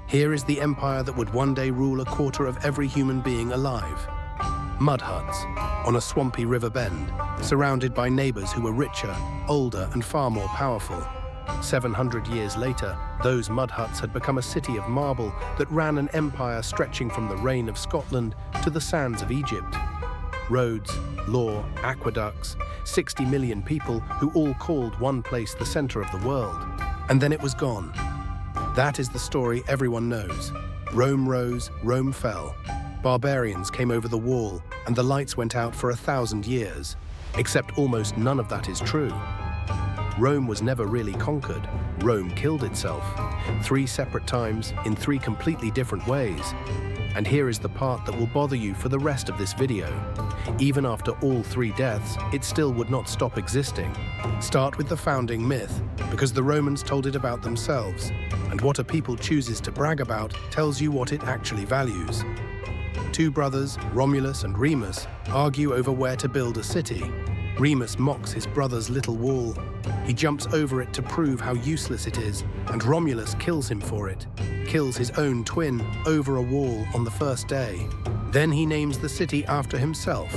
Here is the empire that would one day rule a quarter of every human being alive. Mud huts on a swampy river bend, surrounded by neighbors who were richer, older, and far more powerful. 700 years later, those mud huts had become a city of marble that ran an empire stretching from the reign of Scotland to the sands of Egypt. Roads, law, aqueducts, 60 million people who all called one place the center of the world. And then it was gone. That is the story everyone knows. Rome rose, Rome fell. Barbarians came over the wall, and the lights went out for 1,000 years. Except almost none of that is true. Rome was never really conquered. Rome killed itself. 3 separate times, in 3 completely different ways. And here is the part that will bother you for the rest of this video. Even after all 3 deaths, it still would not stop existing. Start with the founding myth, because the Romans told it about themselves, and what a people chooses to brag about tells you what it actually values. 2 brothers, Romulus and Remus, argue over where to build a city. Remus mocks his brother's little wall. He jumps over it to prove how useless it is, and Romulus kills him for it. Kills his own twin over a wall on the first day. Then he names the city after himself.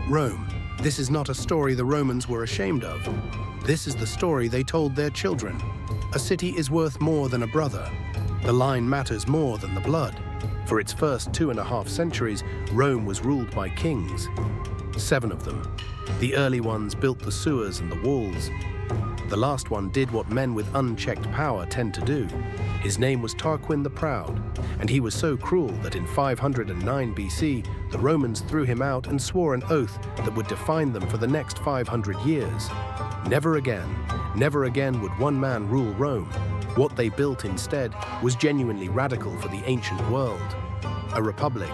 Rome. This is not a story the Romans were ashamed of. This is the story they told their children. A city is worth more than a brother. The line matters more than the blood. For its first 2.5 centuries, Rome was ruled by kings. 7 of them. The early ones built the sewers and the walls. The last one did what men with unchecked power tend to do. His name was Tarquin the Proud, and he was so cruel that in 509 BC, the Romans threw him out and swore an oath that would define them for the next 500 years. Never again would one man rule Rome. What they built instead was genuinely radical for the ancient world. A republic,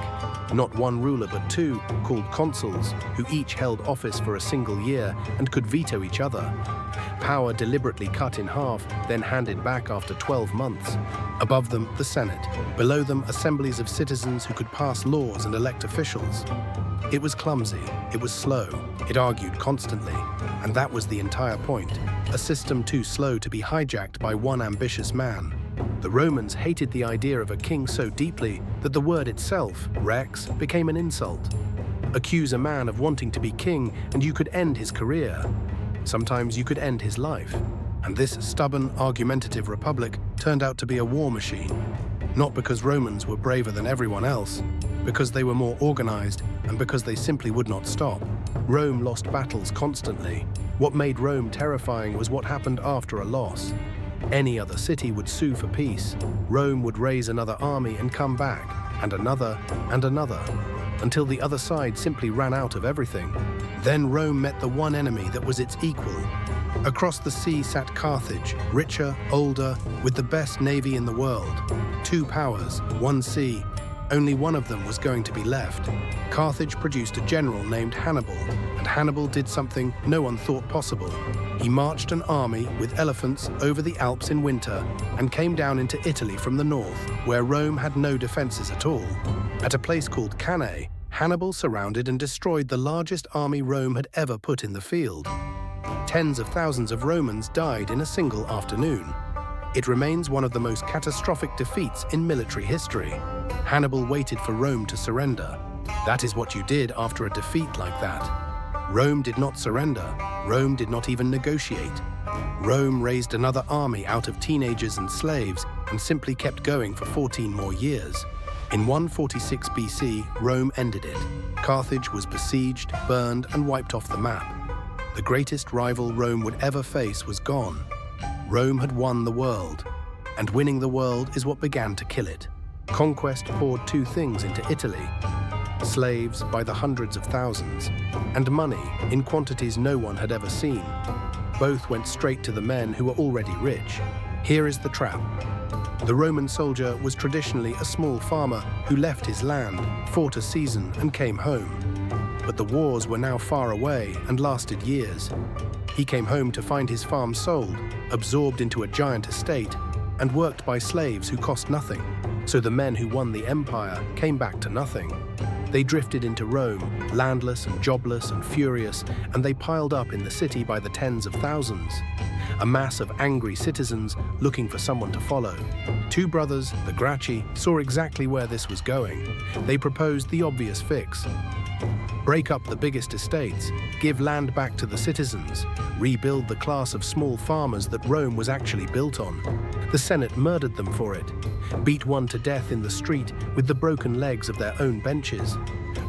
not one ruler but 2, called consuls, who each held office for a single year and could veto each other. Power deliberately cut in half, then handed back after 12 months. Above them, the Senate. Below them, assemblies of citizens who could pass laws and elect officials. It was clumsy, it was slow, it argued constantly, and that was the entire point. A system too slow to be hijacked by one ambitious man. The Romans hated the idea of a king so deeply that the word itself, rex, became an insult. Accuse a man of wanting to be king and you could end his career. Sometimes you could end his life. And this stubborn, argumentative republic turned out to be a war machine. Not because Romans were braver than everyone else, because they were more organized and because they simply would not stop. Rome lost battles constantly. What made Rome terrifying was what happened after a loss. Any other city would sue for peace. Rome would raise another army and come back, and another, until the other side simply ran out of everything. Then Rome met the one enemy that was its equal. Across the sea sat Carthage, richer, older, with the best navy in the world. 2 powers, 1 sea. Only one of them was going to be left. Carthage produced a general named Hannibal, and Hannibal did something no one thought possible. He marched an army with elephants over the Alps in winter and came down into Italy from the north, where Rome had no defenses at all. At a place called Cannae, Hannibal surrounded and destroyed the largest army Rome had ever put in the field. Tens of thousands of Romans died in a single afternoon. It remains one of the most catastrophic defeats in military history. Hannibal waited for Rome to surrender. That is what you did after a defeat like that. Rome did not surrender. Rome did not even negotiate. Rome raised another army out of teenagers and slaves and simply kept going for 14 more years. In 146 BC, Rome ended it. Carthage was besieged, burned, and wiped off the map. The greatest rival Rome would ever face was gone. Rome had won the world, and winning the world is what began to kill it. Conquest poured 2 things into Italy: slaves by the hundreds of thousands, and money in quantities no one had ever seen. Both went straight to the men who were already rich. Here is the trap. The Roman soldier was traditionally a small farmer who left his land, fought a season, and came home. But the wars were now far away and lasted years. He came home to find his farm sold, absorbed into a giant estate, and worked by slaves who cost nothing. So the men who won the empire came back to nothing. They drifted into Rome, landless and jobless and furious, and they piled up in the city by the tens of thousands. A mass of angry citizens looking for someone to follow. Two brothers, the Gracchi, saw exactly where this was going. They proposed the obvious fix. Break up the biggest estates, give land back to the citizens, rebuild the class of small farmers that Rome was actually built on. The Senate murdered them for it, beat one to death in the street with the broken legs of their own benches,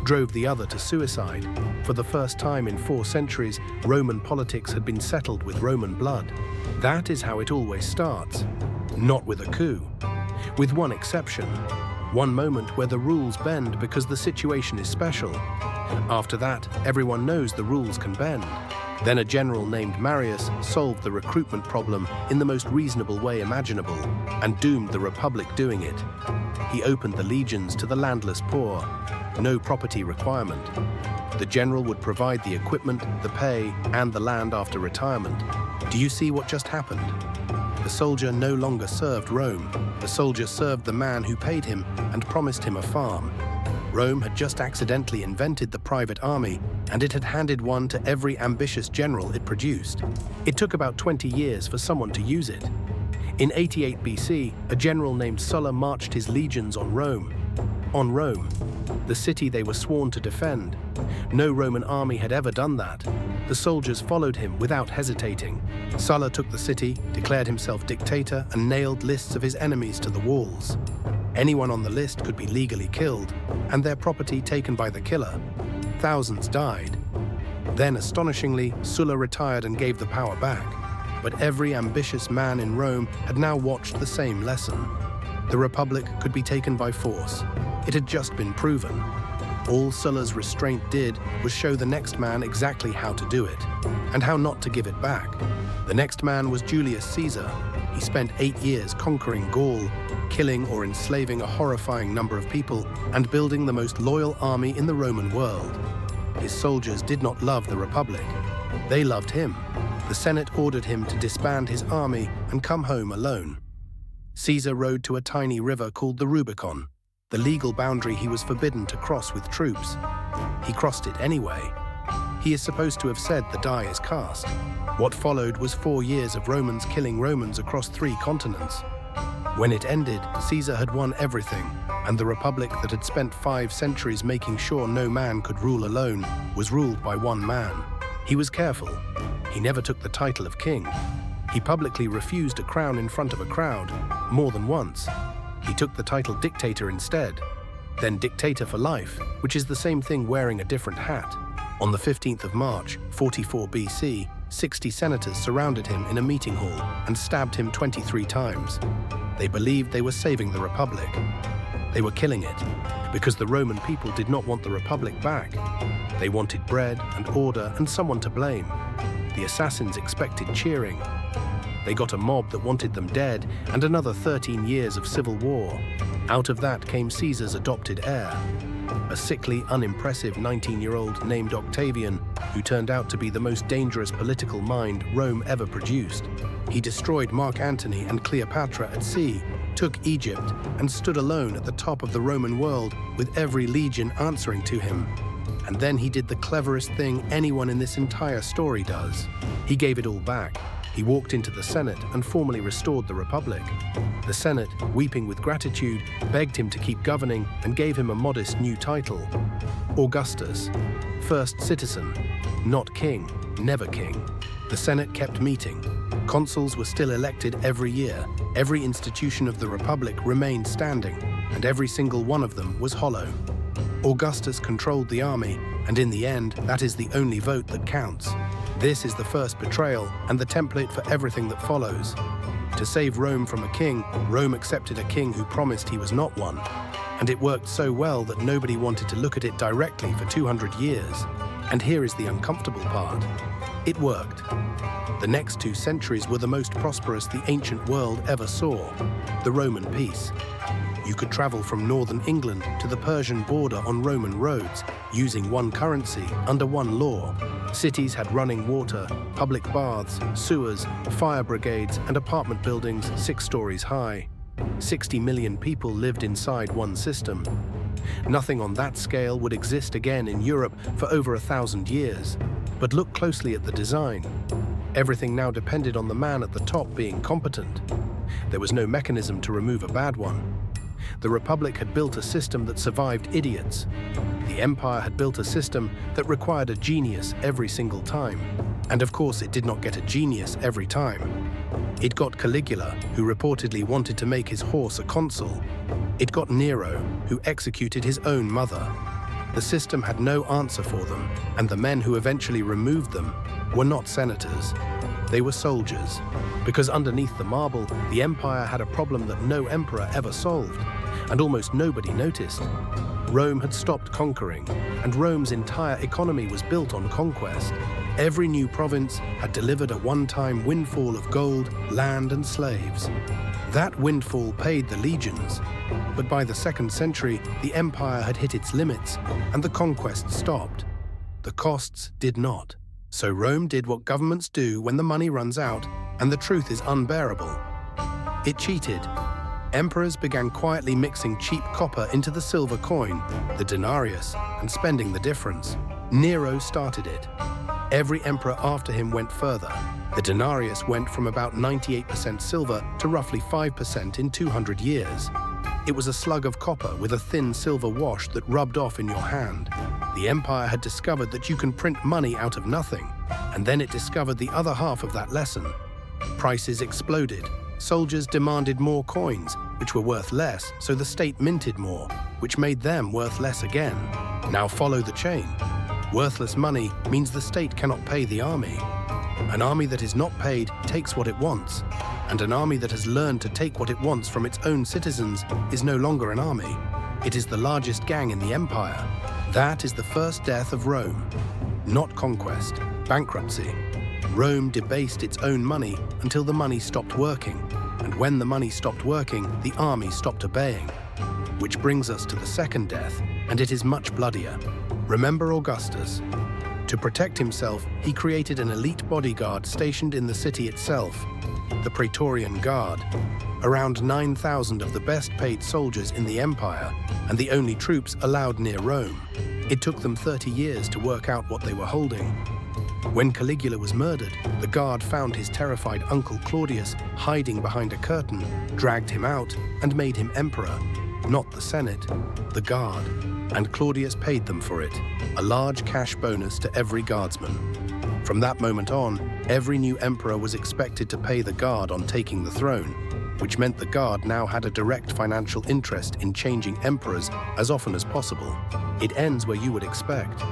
drove the other to suicide. For the first time in 4 centuries, Roman politics had been settled with Roman blood. That is how it always starts, not with a coup. With one exception, one moment where the rules bend because the situation is special. After that, everyone knows the rules can bend. Then a general named Marius solved the recruitment problem in the most reasonable way imaginable and doomed the Republic doing it. He opened the legions to the landless poor. No property requirement. The general would provide the equipment, the pay, and the land after retirement. Do you see what just happened? The soldier no longer served Rome. The soldier served the man who paid him and promised him a farm. Rome had just accidentally invented the private army, and it had handed one to every ambitious general it produced. It took about 20 years for someone to use it. In 88 BC, a general named Sulla marched his legions on Rome. On Rome, the city they were sworn to defend. No Roman army had ever done that. The soldiers followed him without hesitating. Sulla took the city, declared himself dictator, and nailed lists of his enemies to the walls. Anyone on the list could be legally killed, and their property taken by the killer. Thousands died. Then, astonishingly, Sulla retired and gave the power back. But every ambitious man in Rome had now watched the same lesson. The Republic could be taken by force. It had just been proven. All Sulla's restraint did was show the next man exactly how to do it, and how not to give it back. The next man was Julius Caesar. He spent 8 years conquering Gaul, killing or enslaving a horrifying number of people, and building the most loyal army in the Roman world. His soldiers did not love the Republic. They loved him. The Senate ordered him to disband his army and come home alone. Caesar rode to a tiny river called the Rubicon, the legal boundary he was forbidden to cross with troops. He crossed it anyway. He is supposed to have said the die is cast. What followed was 4 years of Romans killing Romans across 3 continents. When it ended, Caesar had won everything, and the Republic that had spent 5 centuries making sure no man could rule alone was ruled by one man. He was careful. He never took the title of king. He publicly refused a crown in front of a crowd, more than once. He took the title dictator instead, then dictator for life, which is the same thing wearing a different hat. On the 15th of March, 44 BC, 60 senators surrounded him in a meeting hall and stabbed him 23 times. They believed they were saving the Republic. They were killing it, because the Roman people did not want the Republic back. They wanted bread and order and someone to blame. The assassins expected cheering. They got a mob that wanted them dead and another 13 years of civil war. Out of that came Caesar's adopted heir, a sickly, unimpressive 19-year-old named Octavian, who turned out to be the most dangerous political mind Rome ever produced. He destroyed Mark Antony and Cleopatra at sea, took Egypt, and stood alone at the top of the Roman world with every legion answering to him. And then he did the cleverest thing anyone in this entire story does. He gave it all back. He walked into the Senate and formally restored the Republic. The Senate, weeping with gratitude, begged him to keep governing and gave him a modest new title, Augustus, first citizen, not king, never king. The Senate kept meeting. Consuls were still elected every year. Every institution of the Republic remained standing, and every single one of them was hollow. Augustus controlled the army, and in the end, that is the only vote that counts. This is the first betrayal and the template for everything that follows. To save Rome from a king, Rome accepted a king who promised he was not one. And it worked so well that nobody wanted to look at it directly for 200 years. And here is the uncomfortable part. It worked. The next 2 centuries were the most prosperous the ancient world ever saw, the Roman peace. You could travel from northern England to the Persian border on Roman roads, using one currency, under one law. Cities had running water, public baths, sewers, fire brigades, and apartment buildings 6 stories high. 60 million people lived inside one system. Nothing on that scale would exist again in Europe for over 1,000 years. But look closely at the design. Everything now depended on the man at the top being competent. There was no mechanism to remove a bad one. The Republic had built a system that survived idiots. The Empire had built a system that required a genius every single time. And of course, it did not get a genius every time. It got Caligula, who reportedly wanted to make his horse a consul. It got Nero, who executed his own mother. The system had no answer for them, and the men who eventually removed them were not senators. They were soldiers, because underneath the marble, the empire had a problem that no emperor ever solved, and almost nobody noticed. Rome had stopped conquering, and Rome's entire economy was built on conquest. Every new province had delivered a one-time windfall of gold, land, and slaves. That windfall paid the legions, but by the 2nd century, the empire had hit its limits, and the conquest stopped. The costs did not. So Rome did what governments do when the money runs out and the truth is unbearable. It cheated. Emperors began quietly mixing cheap copper into the silver coin, the denarius, and spending the difference. Nero started it. Every emperor after him went further. The denarius went from about 98% silver to roughly 5% in 200 years. It was a slug of copper with a thin silver wash that rubbed off in your hand. The empire had discovered that you can print money out of nothing, and then it discovered the other half of that lesson. Prices exploded. Soldiers demanded more coins, which were worth less, so the state minted more, which made them worth less again. Now follow the chain. Worthless money means the state cannot pay the army. An army that is not paid takes what it wants, and an army that has learned to take what it wants from its own citizens is no longer an army. It is the largest gang in the empire. That is the first death of Rome. Not conquest, bankruptcy. Rome debased its own money until the money stopped working, and when the money stopped working, the army stopped obeying. Which brings us to the second death, and it is much bloodier. Remember Augustus. To protect himself, he created an elite bodyguard stationed in the city itself, the Praetorian Guard. Around 9,000 of the best-paid soldiers in the empire, and the only troops allowed near Rome. It took them 30 years to work out what they were holding. When Caligula was murdered, the guard found his terrified uncle Claudius hiding behind a curtain, dragged him out, and made him emperor. Not the Senate, the guard. And Claudius paid them for it, a large cash bonus to every guardsman. From that moment on, every new emperor was expected to pay the guard on taking the throne, which meant the guard now had a direct financial interest in changing emperors as often as possible. It ends where you would expect.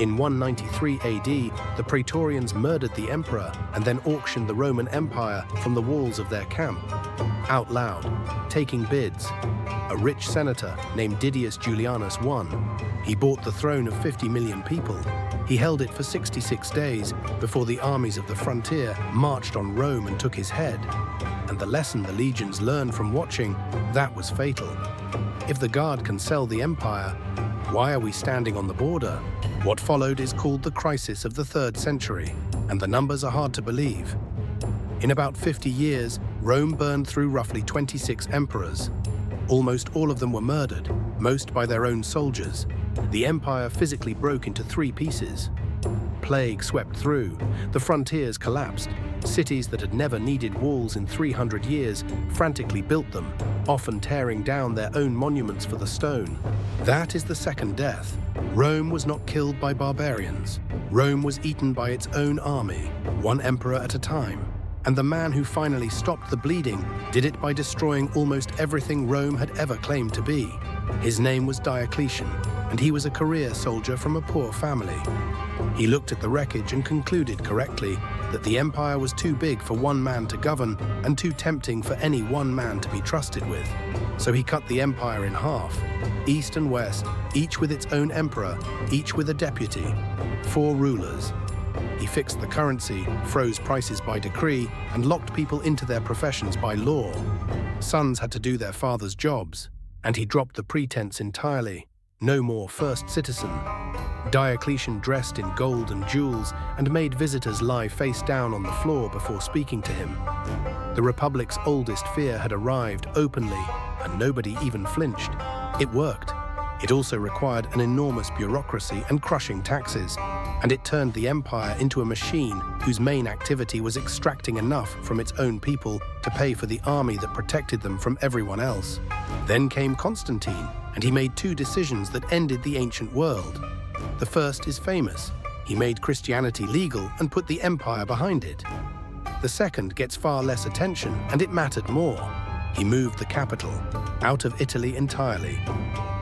In 193 AD, the Praetorians murdered the emperor and then auctioned the Roman Empire from the walls of their camp. Out loud, taking bids. A rich senator named Didius Julianus won. He bought the throne of 50 million people. He held it for 66 days before the armies of the frontier marched on Rome and took his head. And the lesson the legions learned from watching, that was fatal. If the guard can sell the empire, why are we standing on the border? What followed is called the crisis of the 3rd century, and the numbers are hard to believe. In about 50 years, Rome burned through roughly 26 emperors. Almost all of them were murdered, most by their own soldiers. The empire physically broke into 3 pieces. Plague swept through. The frontiers collapsed. Cities that had never needed walls in 300 years frantically built them, often tearing down their own monuments for the stone. That is the second death. Rome was not killed by barbarians. Rome was eaten by its own army, one emperor at a time. And the man who finally stopped the bleeding did it by destroying almost everything Rome had ever claimed to be. His name was Diocletian, and he was a career soldier from a poor family. He looked at the wreckage and concluded correctly that the empire was too big for one man to govern and too tempting for any one man to be trusted with. So he cut the empire in half, east and west, each with its own emperor, each with a deputy, 4 rulers. He fixed the currency, froze prices by decree, and locked people into their professions by law. Sons had to do their father's jobs, and he dropped the pretense entirely. No more first citizen. Diocletian dressed in gold and jewels and made visitors lie face down on the floor before speaking to him. The Republic's oldest fear had arrived openly, and nobody even flinched. It worked. It also required an enormous bureaucracy and crushing taxes, and it turned the empire into a machine whose main activity was extracting enough from its own people to pay for the army that protected them from everyone else. Then came Constantine, and he made two decisions that ended the ancient world. The first is famous. He made Christianity legal and put the empire behind it. The second gets far less attention, and it mattered more. He moved the capital out of Italy entirely.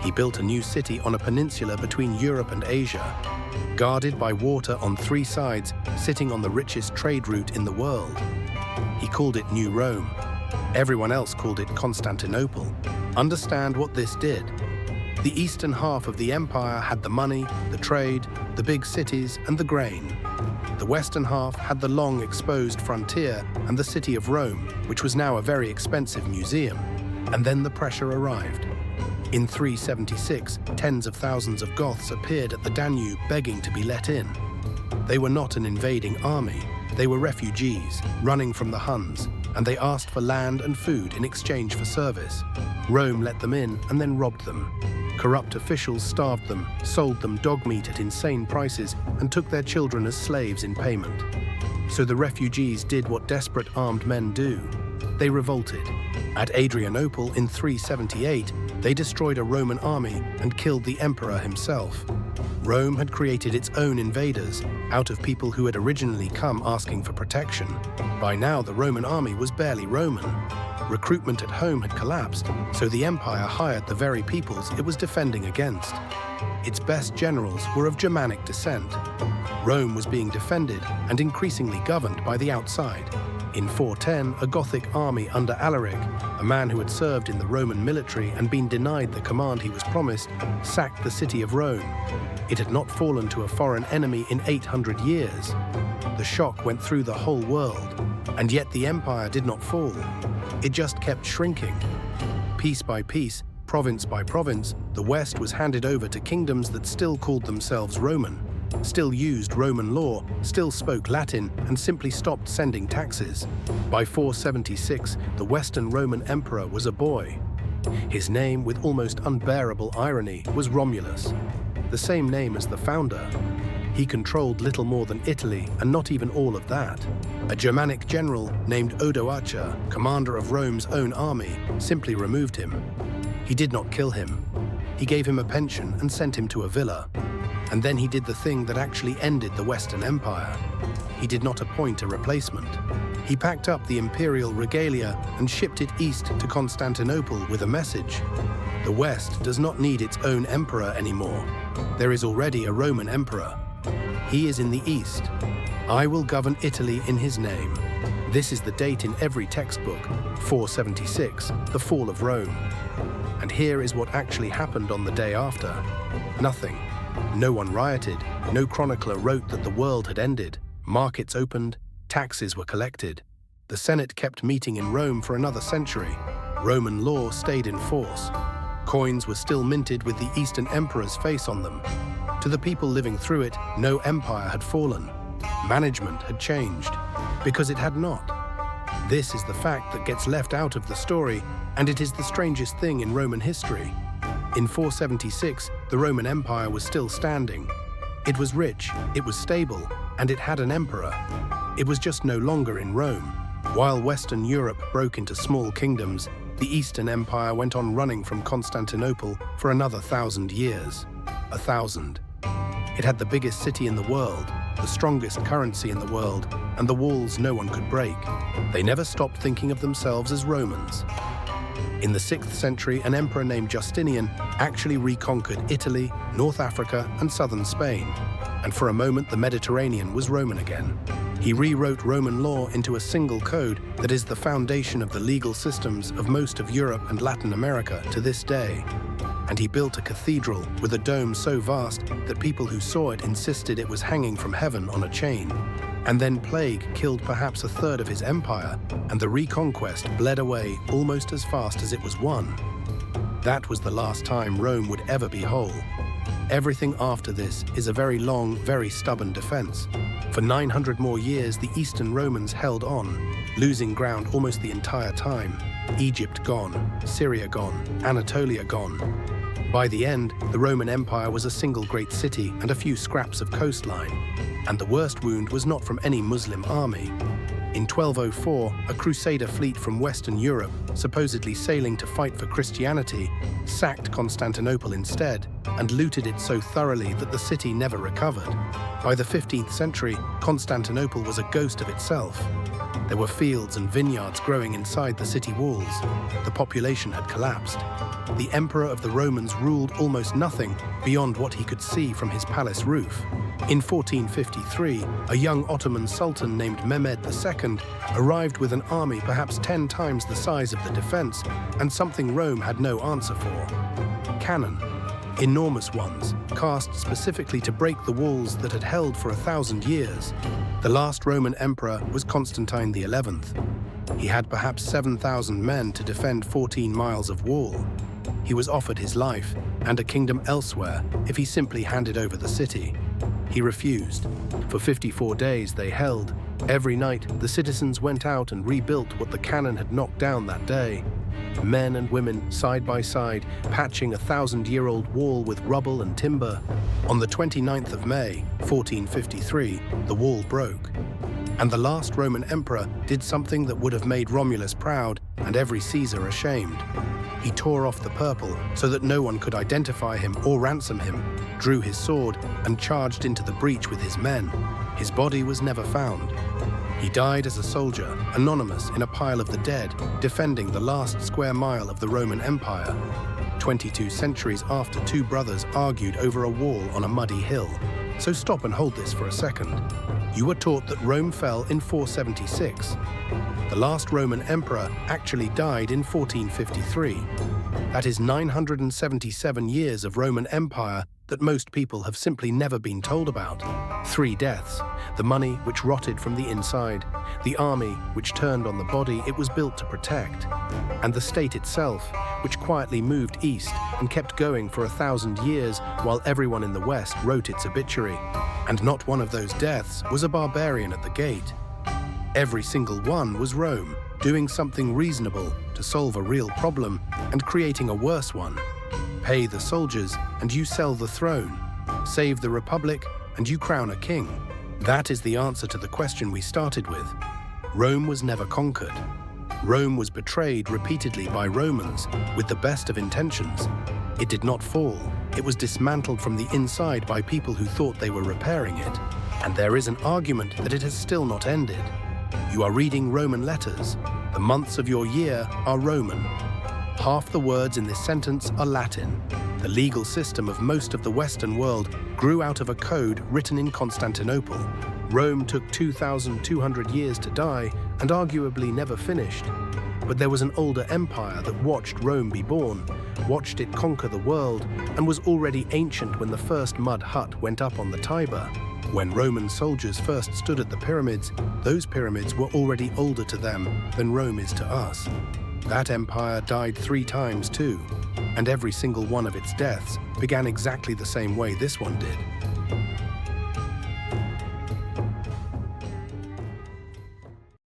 He built a new city on a peninsula between Europe and Asia, guarded by water on three sides, sitting on the richest trade route in the world. He called it New Rome. Everyone else called it Constantinople. Understand what this did. The eastern half of the empire had the money, the trade, the big cities, and the grain. The western half had the long exposed frontier and the city of Rome, which was now a very expensive museum. And then the pressure arrived. In 376, tens of thousands of Goths appeared at the Danube begging to be let in. They were not an invading army. They were refugees, running from the Huns, and they asked for land and food in exchange for service. Rome let them in and then robbed them. Corrupt officials starved them, sold them dog meat at insane prices, and took their children as slaves in payment. So the refugees did what desperate armed men do. They revolted. At Adrianople in 378, they destroyed a Roman army and killed the emperor himself. Rome had created its own invaders out of people who had originally come asking for protection. By now, the Roman army was barely Roman. Recruitment at home had collapsed, so the empire hired the very peoples it was defending against. Its best generals were of Germanic descent. Rome was being defended and increasingly governed by the outside. In 410, a Gothic army under Alaric, a man who had served in the Roman military and been denied the command he was promised, sacked the city of Rome. It had not fallen to a foreign enemy in 800 years. The shock went through the whole world, and yet the empire did not fall. It just kept shrinking. Piece by piece, province by province, the West was handed over to kingdoms that still called themselves Roman, still used Roman law, still spoke Latin, and simply stopped sending taxes. By 476, the Western Roman emperor was a boy. His name, with almost unbearable irony, was Romulus, the same name as the founder. He controlled little more than Italy, and not even all of that. A Germanic general named Odoacer, commander of Rome's own army, simply removed him. He did not kill him. He gave him a pension and sent him to a villa. And then he did the thing that actually ended the Western Empire. He did not appoint a replacement. He packed up the imperial regalia and shipped it east to Constantinople with a message. The West does not need its own emperor anymore. There is already a Roman emperor. He is in the east. I will govern Italy in his name. This is the date in every textbook, 476, the fall of Rome. And here is what actually happened on the day after. Nothing. No one rioted. No chronicler wrote that the world had ended. Markets opened. Taxes were collected. The Senate kept meeting in Rome for another century. Roman law stayed in force. Coins were still minted with the Eastern Emperor's face on them. To the people living through it, no empire had fallen. Management had changed, because it had not. This is the fact that gets left out of the story, and it is the strangest thing in Roman history. In 476, the Roman Empire was still standing. It was rich, it was stable, and it had an emperor. It was just no longer in Rome. While Western Europe broke into small kingdoms, the Eastern Empire went on running from Constantinople for another 1,000 years. 1,000. It had the biggest city in the world, the strongest currency in the world, and the walls no one could break. They never stopped thinking of themselves as Romans. In the 6th century, an emperor named Justinian actually reconquered Italy, North Africa, and southern Spain. And for a moment, the Mediterranean was Roman again. He rewrote Roman law into a single code that is the foundation of the legal systems of most of Europe and Latin America to this day. And he built a cathedral with a dome so vast that people who saw it insisted it was hanging from heaven on a chain. And then plague killed perhaps a third of his empire, and the reconquest bled away almost as fast as it was won. That was the last time Rome would ever be whole. Everything after this is a very long, very stubborn defense. For 900 more years, the Eastern Romans held on, losing ground almost the entire time. Egypt gone, Syria gone, Anatolia gone. By the end, the Roman Empire was a single great city and a few scraps of coastline. And the worst wound was not from any Muslim army. In 1204, a crusader fleet from Western Europe, supposedly sailing to fight for Christianity, sacked Constantinople instead and looted it so thoroughly that the city never recovered. By the 15th century, Constantinople was a ghost of itself. There were fields and vineyards growing inside the city walls. The population had collapsed. The emperor of the Romans ruled almost nothing beyond what he could see from his palace roof. In 1453, a young Ottoman sultan named Mehmed II arrived with an army perhaps 10 times the size of the defense, and something Rome had no answer for: cannon. Enormous ones, cast specifically to break the walls that had held for 1,000 years. The last Roman emperor was Constantine XI. He had perhaps 7,000 men to defend 14 miles of wall. He was offered his life and a kingdom elsewhere if he simply handed over the city. He refused. For 54 days they held. Every night, the citizens went out and rebuilt what the cannon had knocked down that day. Men and women, side by side, patching a 1,000-year-old wall with rubble and timber. On the 29th of May, 1453, the wall broke. And the last Roman emperor did something that would have made Romulus proud and every Caesar ashamed. He tore off the purple so that no one could identify him or ransom him, drew his sword, and charged into the breach with his men. His body was never found. He died as a soldier, anonymous in a pile of the dead, defending the last square mile of the Roman Empire. 22 centuries after, two brothers argued over a wall on a muddy hill. So stop and hold this for a second. You were taught that Rome fell in 476. The last Roman emperor actually died in 1453. That is 977 years of Roman Empire that most people have simply never been told about. 3 deaths: the money which rotted from the inside, the army which turned on the body it was built to protect, and the state itself, which quietly moved east and kept going for 1,000 years while everyone in the West wrote its obituary. And not one of those deaths was a barbarian at the gate. Every single one was Rome, doing something reasonable to solve a real problem and creating a worse one. Pay the soldiers and you sell the throne. Save the republic and you crown a king. That is the answer to the question we started with. Rome was never conquered. Rome was betrayed repeatedly by Romans with the best of intentions. It did not fall. It was dismantled from the inside by people who thought they were repairing it. And there is an argument that it has still not ended. You are reading Roman letters. The months of your year are Roman. Half the words in this sentence are Latin. The legal system of most of the Western world grew out of a code written in Constantinople. Rome took 2,200 years to die and arguably never finished. But there was an older empire that watched Rome be born, watched it conquer the world, and was already ancient when the first mud hut went up on the Tiber. When Roman soldiers first stood at the pyramids, those pyramids were already older to them than Rome is to us. That empire died 3 times too, and every single one of its deaths began exactly the same way this one did.